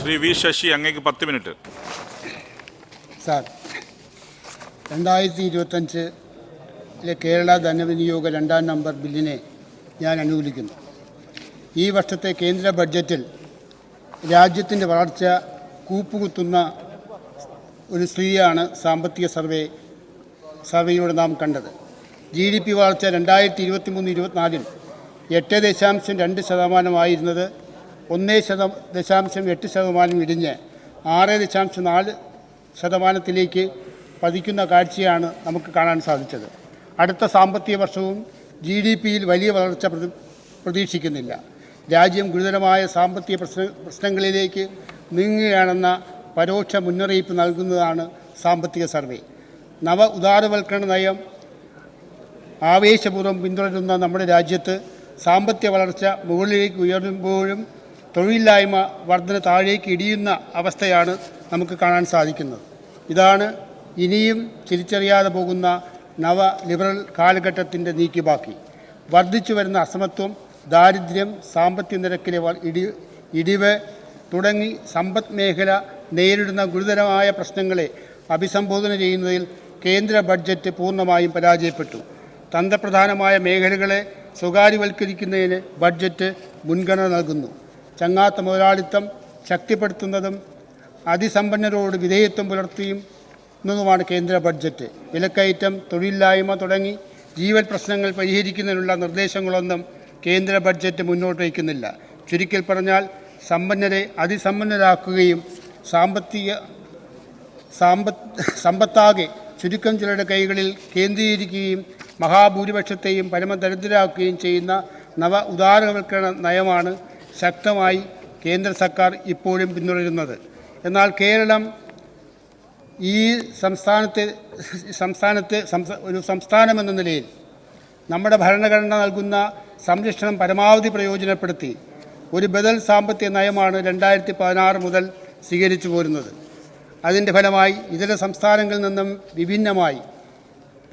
Shri V Sasi, അങ്ങേക്ക് 10 minute. Sir, 2025 Kerala ധനവിനിയോഗ 2ാം number ബില്ലിനെ ഞാൻ അനുകൂലിക്കുന്നു. ഈ വർഷത്തെ കേന്ദ്ര ബഡ്ജറ്റിൽ രാജ്യത്തിൻ്റെ വളർച്ച കൂപ്പുകുത്തുന്ന ഒരു സ്ഥിതിയാണ് സാമ്പത്തിക സർവേയിലൂടെ നാം കണ്ടത്. GDP വളർച്ച 2023-24 8.2% 1.8% ഇടിഞ്ഞ് 6.4% പതിക്കുന്ന കാഴ്ചയാണ് നമുക്ക് കാണാൻ സാധിച്ചത്. അടുത്ത സാമ്പത്തിക വർഷവും GDP-യിൽ വലിയ വളർച്ച പ്രതീക്ഷിക്കുന്നില്ല. രാജ്യം ഗുരുതരമായ സാമ്പത്തിക പ്രശ്നങ്ങളിലേക്ക് നീങ്ങുകയാണെന്ന പരോക്ഷ മുന്നറിയിപ്പ് നൽകുന്നതാണ് സാമ്പത്തിക സർവേ. നവ ഉദാരവൽക്കരണ നയം ആവേശപൂർവ്വം പിന്തുടരുന്ന നമ്മുടെ രാജ്യത്ത് സാമ്പത്തിക വളർച്ച മുകളിലേക്ക് ഉയരുമ്പോഴും തൊഴിലില്ലായ്മ വർധന താഴേക്ക് ഇടിയുന്ന അവസ്ഥയാണ് നമുക്ക് കാണാൻ സാധിക്കുന്നത്. ഇതാണ് ഇനിയും തിരിച്ചറിയാതെ പോകുന്ന നവ ലിബറൽ കാലഘട്ടത്തിൻ്റെ നീക്കിബാക്കി. വർദ്ധിച്ചു വരുന്ന അസമത്വം, ദാരിദ്ര്യം, സാമ്പത്തിക നിരക്കിലെ ഇടിവ് തുടങ്ങി സമ്പദ് മേഖല നേരിടുന്ന ഗുരുതരമായ പ്രശ്നങ്ങളെ അഭിസംബോധന ചെയ്യുന്നതിൽ കേന്ദ്ര ബഡ്ജറ്റ് പൂർണ്ണമായും പരാജയപ്പെട്ടു. തന്ത്രപ്രധാനമായ മേഖലകളെ സ്വകാര്യവൽക്കരിക്കുന്നതിന് ബഡ്ജറ്റ് മുൻഗണന നൽകുന്നു. ചങ്ങാത്ത മുതലാളിത്തം ശക്തിപ്പെടുത്തുന്നതും അതിസമ്പന്നരോട് വിധേയത്വം പുലർത്തുന്നതുമാണ് കേന്ദ്ര ബഡ്ജറ്റ്. വിലക്കയറ്റം, തൊഴിലില്ലായ്മ തുടങ്ങി ജീവൽ പ്രശ്നങ്ങൾ പരിഹരിക്കുന്നതിനുള്ള നിർദ്ദേശങ്ങളൊന്നും കേന്ദ്ര ബഡ്ജറ്റ് മുന്നോട്ട് വയ്ക്കുന്നില്ല. ചുരുക്കി പറഞ്ഞാൽ സമ്പന്നരെ അതിസമ്പന്നരാക്കുകയും സമ്പത്താകെ ചുരുക്കം ചിലരുടെ കൈകളിൽ കേന്ദ്രീകരിക്കുകയും മഹാഭൂരിപക്ഷത്തെയും പരമദരിദ്രരാക്കുകയും ചെയ്യുന്ന നവ ഉദാരവൽക്കരണ നയമാണ് ശക്തമായി കേന്ദ്ര സർക്കാർ ഇപ്പോഴും പിന്തുടരുന്നത്. എന്നാൽ കേരളം ഈ ഒരു സംസ്ഥാനമെന്ന നിലയിൽ നമ്മുടെ ഭരണഘടന നൽകുന്ന സംരക്ഷണം പരമാവധി പ്രയോജനപ്പെടുത്തി ഒരു ബദൽ സാമ്പത്തിക നയമാണ് 2016 മുതൽ സ്വീകരിച്ചു പോരുന്നത്. അതിൻ്റെ ഫലമായി ഇതര സംസ്ഥാനങ്ങളിൽ നിന്നും വിഭിന്നമായി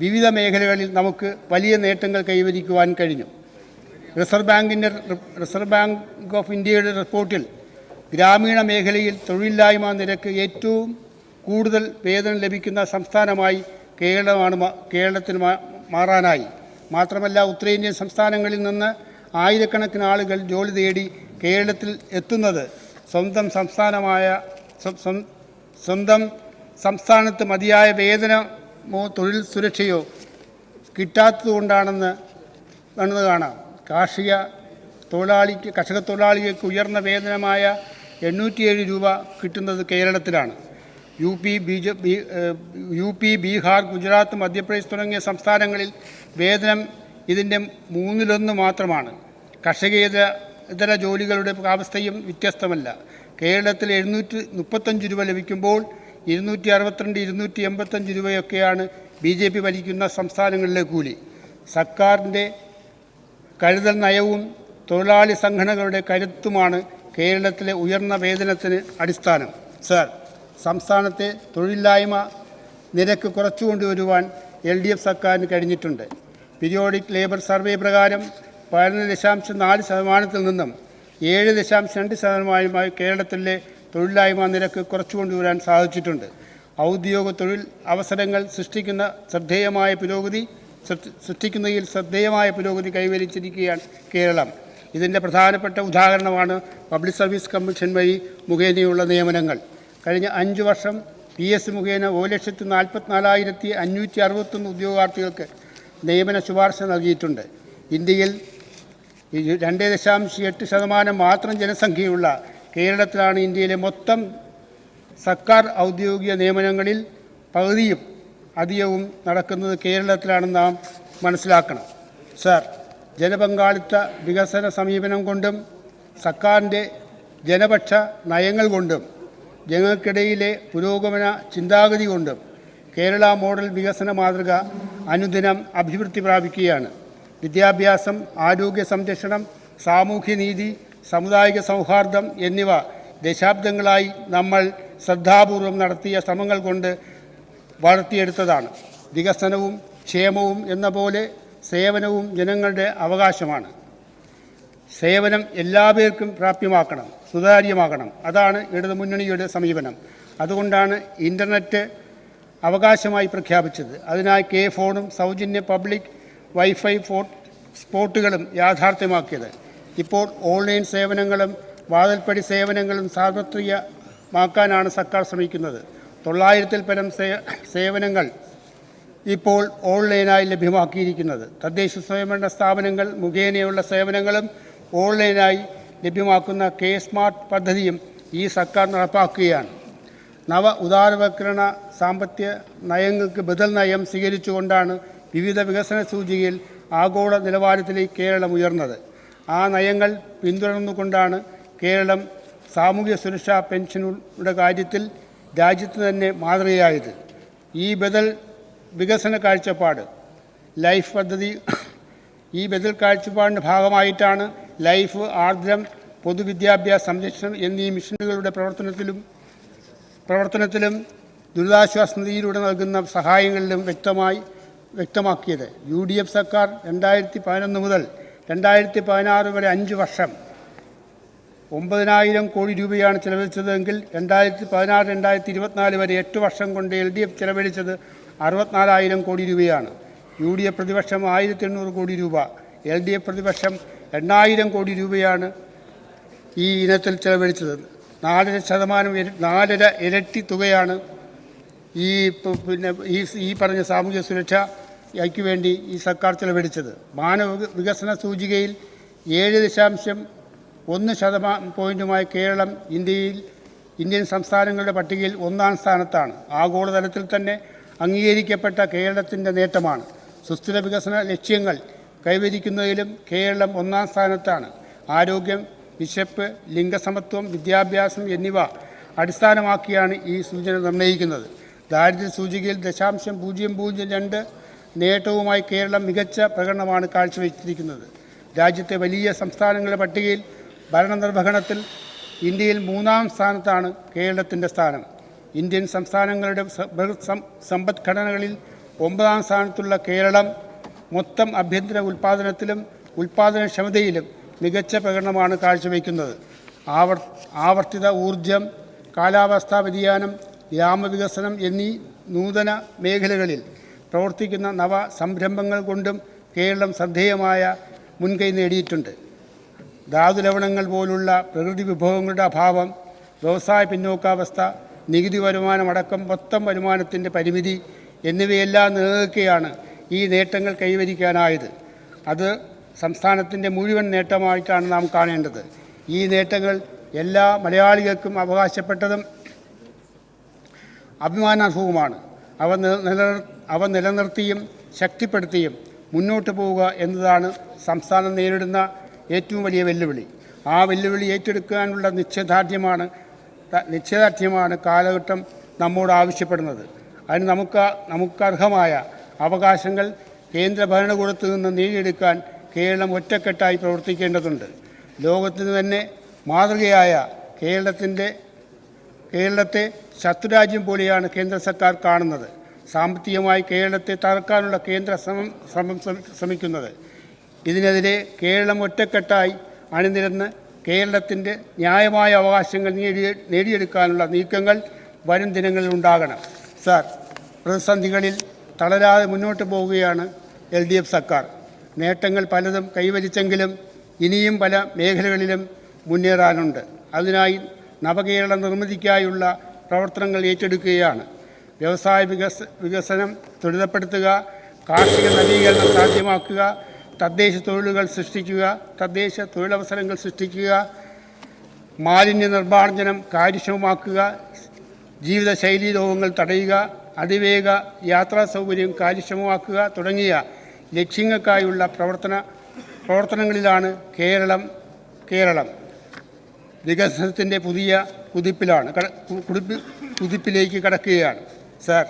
വിവിധ മേഖലകളിൽ നമുക്ക് വലിയ നേട്ടങ്ങൾ കൈവരിക്കുവാൻ കഴിഞ്ഞു. റിസർവ് ബാങ്ക് ഓഫ് ഇന്ത്യയുടെ റിപ്പോർട്ടിൽ ഗ്രാമീണ മേഖലയിൽ തൊഴിലില്ലായ്മ നിരക്ക് ഏറ്റവും കൂടുതൽ വേതനം ലഭിക്കുന്ന സംസ്ഥാനമായി കേരളത്തിന് മാറാനായി. മാത്രമല്ല, ഉത്തരേന്ത്യൻ സംസ്ഥാനങ്ങളിൽ നിന്ന് ആയിരക്കണക്കിന് ആളുകൾ ജോലി തേടി കേരളത്തിൽ എത്തുന്നത് സ്വന്തം സംസ്ഥാനത്ത് മതിയായ വേതനമോ തൊഴിൽ സുരക്ഷയോ കിട്ടാത്തതുകൊണ്ടാണെന്ന് കാണാം. കർഷക തൊഴിലാളികൾക്ക് ഉയർന്ന വേതനമായ 807 രൂപ കിട്ടുന്നത് കേരളത്തിലാണ്. യു പി, ബീഹാർ, ഗുജറാത്ത്, മധ്യപ്രദേശ് തുടങ്ങിയ സംസ്ഥാനങ്ങളിൽ വേതനം ഇതിൻ്റെ 1/3 മാത്രമാണ്. ഇതര ജോലികളുടെ അവസ്ഥയും വ്യത്യസ്തമല്ല. കേരളത്തിൽ 735 രൂപ ലഭിക്കുമ്പോൾ 262, 285 രൂപയൊക്കെയാണ് BJP ഭരിക്കുന്ന സംസ്ഥാനങ്ങളിലെ കൂലി. സർക്കാരിൻ്റെ കരുതൽ നയവും തൊഴിലാളി സംഘടനകളുടെ കരുത്തുമാണ് കേരളത്തിലെ ഉയർന്ന വേതനത്തിന് അടിസ്ഥാനം. സർ, സംസ്ഥാനത്തെ തൊഴിലില്ലായ്മ നിരക്ക് കുറച്ചുകൊണ്ടുവരുവാൻ LDF സർക്കാരിന് കഴിഞ്ഞിട്ടുണ്ട്. പീരിയോഡിക് ലേബർ സർവേ പ്രകാരം 11.4% നിന്നും 7.2% കേരളത്തിലെ തൊഴിലില്ലായ്മ നിരക്ക് കുറച്ചുകൊണ്ടുവരാൻ സാധിച്ചിട്ടുണ്ട്. ഔദ്യോഗിക തൊഴിൽ അവസരങ്ങൾ സൃഷ്ടിക്കുന്നതിൽ ശ്രദ്ധേയമായ പുരോഗതി കൈവരിച്ചിരിക്കുകയാണ് കേരളം. ഇതിൻ്റെ പ്രധാനപ്പെട്ട ഉദാഹരണമാണ് പബ്ലിക് സർവീസ് കമ്മീഷൻ വഴി മുഖേനയുള്ള നിയമനങ്ങൾ. കഴിഞ്ഞ 5 വർഷം PS മുഖേന 1,44,561 ഉദ്യോഗാർത്ഥികൾക്ക് നിയമന ശുപാർശ നൽകിയിട്ടുണ്ട്. ഇന്ത്യയിൽ 2.8% മാത്രം ജനസംഖ്യയുള്ള കേരളത്തിലാണ് ഇന്ത്യയിലെ മൊത്തം സർക്കാർ ഔദ്യോഗിക നിയമനങ്ങളിൽ പകുതിയും അധികവും നടക്കുന്നത് കേരളത്തിലാണെന്ന് നാം മനസ്സിലാക്കണം. സർ, ജനപങ്കാളിത്ത വികസന സമീപനം കൊണ്ടും സർക്കാരിൻ്റെ ജനപക്ഷ നയങ്ങൾ കൊണ്ടും ജനങ്ങൾക്കിടയിലെ പുരോഗമന ചിന്താഗതി കൊണ്ടും കേരള മോഡൽ വികസന മാതൃക അനുദിനം അഭിവൃദ്ധി പ്രാപിക്കുകയാണ്. വിദ്യാഭ്യാസം, ആരോഗ്യ സംരക്ഷണം, സാമൂഹ്യനീതി, സാമുദായിക സൗഹാർദ്ദം എന്നിവ ദശാബ്ദങ്ങളായി നമ്മൾ ശ്രദ്ധാപൂർവം നടത്തിയ ശ്രമങ്ങൾ കൊണ്ട് വളർത്തിയെടുത്തതാണ്. വികസനവും ക്ഷേമവും എന്ന പോലെ സേവനവും ജനങ്ങളുടെ അവകാശമാണ്. സേവനം എല്ലാവർക്കും പ്രാപ്യമാക്കണം, സുതാര്യമാകണം. അതാണ് ഇടതു മുന്നണിയുടെ സമീപനം. അതുകൊണ്ടാണ് ഇൻ്റർനെറ്റ് അവകാശമായി പ്രഖ്യാപിച്ചത്. അതിനായി കെ ഫോണും സൗജന്യ പബ്ലിക് വൈഫൈ സ്പോട്ടുകളും യാഥാർത്ഥ്യമാക്കിയത്. ഇപ്പോൾ ഓൺലൈൻ സേവനങ്ങളും വാതിൽപ്പടി സേവനങ്ങളും സാർവത്രികമാക്കാനാണ് സർക്കാർ ശ്രമിക്കുന്നത്. 900-ൽ പരം സേവനങ്ങൾ ഇപ്പോൾ ഓൺലൈനായി ലഭ്യമാക്കിയിരിക്കുന്നത്. തദ്ദേശ സ്വയംഭരണ സ്ഥാപനങ്ങൾ മുഖേനയുള്ള സേവനങ്ങളും ഓൺലൈനായി ലഭ്യമാക്കുന്ന കെ സ്മാർട്ട് പദ്ധതിയും ഈ സർക്കാർ നടപ്പാക്കുകയാണ്. നവ ഉദാരവൽക്കരണ സാമ്പത്തിക നയങ്ങൾക്ക് ബദൽ നയം സ്വീകരിച്ചുകൊണ്ടാണ് വിവിധ വികസന സൂചികയിൽ ആഗോള നിലവാരത്തിലേക്ക് കേരളം ഉയർന്നത്. ആ നയങ്ങൾ പിന്തുടർന്നുകൊണ്ടാണ് കേരളം സാമൂഹ്യ സുരക്ഷാ പെൻഷനുകളുടെ കാര്യത്തിൽ രാജ്യത്ത് തന്നെ മാതൃകയായത്. ഈ ബദൽ വികസന കാഴ്ചപ്പാട് ലൈഫ് പദ്ധതി കാഴ്ചപ്പാടിൻ്റെ ഭാഗമായിട്ടാണ് ലൈഫ്, ആർദ്രം, പൊതുവിദ്യാഭ്യാസ സംരക്ഷണം എന്നീ മിഷനുകളുടെ പ്രവർത്തനത്തിലും ദുരിതാശ്വാസ നിധിയിലൂടെ നൽകുന്ന സഹായങ്ങളിലും വ്യക്തമാക്കിയത്. UDF സർക്കാർ 2011 മുതൽ 2016 വരെ 5 വർഷം 9,000 കോടി രൂപയാണ് ചെലവഴിച്ചതെങ്കിൽ 2016-2024 വരെ 8 വർഷം കൊണ്ട് LDF ചെലവഴിച്ചത് 64,000 കോടി രൂപയാണ്. UDF പ്രതിവർഷം 1,800 കോടി രൂപ, LDF പ്രതിവർഷം 2,000 കോടി രൂപയാണ് ഈ ഇനത്തിൽ ചെലവഴിച്ചത്. 4 ഇരട്ടി തുകയാണ് ഈ പറഞ്ഞ സാമൂഹ്യ സുരക്ഷയ്ക്ക് വേണ്ടി ഈ സർക്കാർ ചെലവഴിച്ചത്. മാനവ വികസന സൂചികയിൽ 7.1 പോയിന്റുമായി കേരളം ഇന്ത്യൻ സംസ്ഥാനങ്ങളുടെ പട്ടികയിൽ 1-ാം സ്ഥാനത്താണ്. ആഗോളതലത്തിൽ തന്നെ അംഗീകരിക്കപ്പെട്ട കേരളത്തിൻ്റെ നേട്ടമാണ്. സുസ്ഥിര വികസന ലക്ഷ്യങ്ങൾ കൈവരിക്കുന്നതിലും കേരളം 1-ാം സ്ഥാനത്താണ്. ആരോഗ്യം, വിശപ്പ്, ലിംഗസമത്വം, വിദ്യാഭ്യാസം എന്നിവ അടിസ്ഥാനമാക്കിയാണ് ഈ സൂചന നിർണ്ണയിക്കുന്നത്. ദാരിദ്ര്യ സൂചികയിൽ 0.002 നേട്ടവുമായി കേരളം മികച്ച പ്രകടനമാണ് കാഴ്ചവെച്ചിരിക്കുന്നത്. രാജ്യത്തെ വലിയ സംസ്ഥാനങ്ങളുടെ പട്ടികയിൽ ഭരണനിർവഹണത്തിൽ ഇന്ത്യയിൽ 3-ാം സ്ഥാനത്താണ് കേരളത്തിൻ്റെ സ്ഥാനം. ഇന്ത്യൻ സംസ്ഥാനങ്ങളുടെ സമ്പദ്ഘടനകളിൽ 9-ാം സ്ഥാനത്തുള്ള കേരളം മൊത്തം ആഭ്യന്തര ഉൽപ്പാദനത്തിലും ഉൽപ്പാദനക്ഷമതയിലും മികച്ച പ്രകടനമാണ് കാഴ്ചവെക്കുന്നത്. ആവർത്തിത ഊർജം, കാലാവസ്ഥാ വ്യതിയാനം, ഗ്രാമവികസനം എന്നീ നൂതന മേഖലകളിൽ പ്രവർത്തിക്കുന്ന നവ സംരംഭങ്ങൾ കൊണ്ടും കേരളം ശ്രദ്ധേയമായ മുൻകൈ നേടിയിട്ടുണ്ട്. ധാതുലവണങ്ങൾ പോലുള്ള പ്രകൃതി വിഭവങ്ങളുടെ അഭാവം, വ്യവസായ പിന്നോക്കാവസ്ഥ, നികുതി വരുമാനമടക്കം മൊത്തം വരുമാനത്തിൻ്റെ പരിമിതി എന്നിവയെല്ലാം നിലനിൽക്കെയാണ് ഈ നേട്ടങ്ങൾ കൈവരിക്കാനായത്. അത് സംസ്ഥാനത്തിൻ്റെ മുഴുവൻ നേട്ടമായിട്ടാണ് നാം കാണേണ്ടത്. ഈ നേട്ടങ്ങൾ എല്ലാ മലയാളികൾക്കും അവകാശപ്പെട്ടതും അഭിമാനാർഹവുമാണ്. അവ നിലനിർത്തിയും ശക്തിപ്പെടുത്തിയും മുന്നോട്ട് പോവുക എന്നതാണ് സംസ്ഥാനം നേരിടുന്ന ഏറ്റവും വലിയ വെല്ലുവിളി. ആ വെല്ലുവിളി ഏറ്റെടുക്കാനുള്ള നിശ്ചയദാർഢ്യമാണ് കാലഘട്ടം നമ്മോട് ആവശ്യപ്പെടുന്നത്. അതിന് നമുക്കർഹമായ അവകാശങ്ങൾ കേന്ദ്ര ഭരണകൂടത്തിൽ നിന്ന് നേടിയെടുക്കാൻ കേരളം ഒറ്റക്കെട്ടായി പ്രവർത്തിക്കേണ്ടതുണ്ട്. ലോകത്തിന് തന്നെ മാതൃകയായ കേരളത്തെ ശത്രുരാജ്യം പോലെയാണ് കേന്ദ്ര സർക്കാർ കാണുന്നത്. സാമ്പത്തികമായി കേരളത്തെ തകർക്കാനുള്ള കേന്ദ്ര ശ്രമിക്കുന്നത്. ഇതിനെതിരെ കേരളം ഒറ്റക്കെട്ടായി അണിനിരന്ന് കേരളത്തിൻ്റെ ന്യായമായ അവകാശങ്ങൾ നേടിയെടുക്കാനുള്ള നീക്കങ്ങൾ വരും ദിനങ്ങളിൽ ഉണ്ടാകണം. സാർ, പ്രതിസന്ധികളിൽ തളരാതെ മുന്നോട്ട് പോവുകയാണ് LDF സർക്കാർ. നേട്ടങ്ങൾ പലതും കൈവരിച്ചെങ്കിലും ഇനിയും പല മേഖലകളിലും മുന്നേറാനുണ്ട്. അതിനായി നവകേരള നിർമ്മിതിക്കായുള്ള പ്രവർത്തനങ്ങൾ ഏറ്റെടുക്കുകയാണ്. വ്യവസായ വികസനം ത്വരിതപ്പെടുത്തുക, കാർഷിക നവീകരണം സാധ്യമാക്കുക, തദ്ദേശ തൊഴിലവസരങ്ങൾ സൃഷ്ടിക്കുക, മാലിന്യ നിർമ്മാർജ്ജനം കാര്യക്ഷമമാക്കുക, ജീവിതശൈലീ രോഗങ്ങൾ തടയുക, അതിവേഗ യാത്രാ സൗകര്യം കാര്യക്ഷമമാക്കുക തുടങ്ങിയ ലക്ഷ്യങ്ങൾക്കായുള്ള പ്രവർത്തനങ്ങളിലാണ് കേരളം വികസനത്തിൻ്റെ പുതിയ കുതിപ്പിലേക്ക് കടക്കുകയാണ്. സാർ,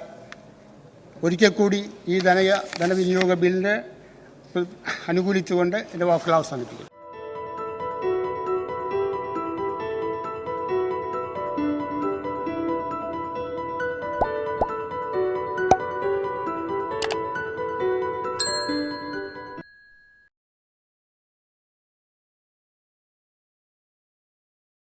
ഒരിക്കൽ കൂടി ഈ ധനവിനിയോഗ ബില്ലിനെ അനുകൂലിച്ചുകൊണ്ട് എൻ്റെ വാക്കുകൾ അവസാനിപ്പിക്കും.